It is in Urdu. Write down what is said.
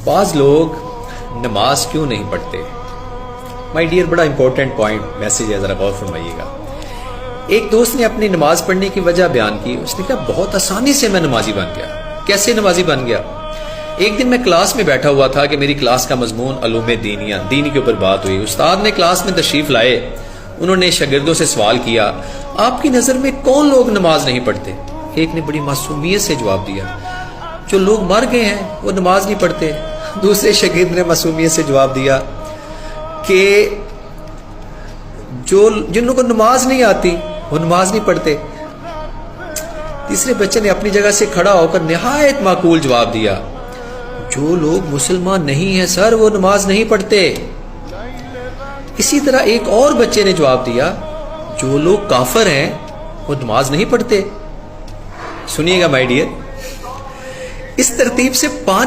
بعض لوگ نماز کیوں نہیں پڑھتے؟ مائی ڈیئر، بڑا امپورٹنٹ پوائنٹ میسج ہے، ذرا غور فرمائیے گا۔ ایک دوست نے اپنی نماز پڑھنے کی وجہ بیان کی۔ اس نے کہا بہت آسانی سے میں نمازی بن گیا۔ کیسے نمازی بن گیا؟ ایک دن میں کلاس میں بیٹھا ہوا تھا کہ میری کلاس کا مضمون علوم دینیہ، دین کے اوپر بات ہوئی۔ استاد نے کلاس میں تشریف لائے، انہوں نے شاگردوں سے سوال کیا، آپ کی نظر میں کون لوگ نماز نہیں پڑھتے؟ ایک نے بڑی معصومیت سے جواب دیا، جو لوگ مر گئے ہیں وہ نماز نہیں پڑھتے۔ دوسرے شاگرد نے معصومیت سے جواب دیا کہ جن کو نماز نہیں آتی وہ نماز نہیں پڑھتے۔ تیسرے بچے نے اپنی جگہ سے کھڑا ہو کر نہایت معقول جواب دیا، جو لوگ مسلمان نہیں ہیں سر وہ نماز نہیں پڑھتے۔ اسی طرح ایک اور بچے نے جواب دیا، جو لوگ کافر ہیں وہ نماز نہیں پڑھتے۔ سنیے گا مائی ڈیئر، اس ترتیب سے 5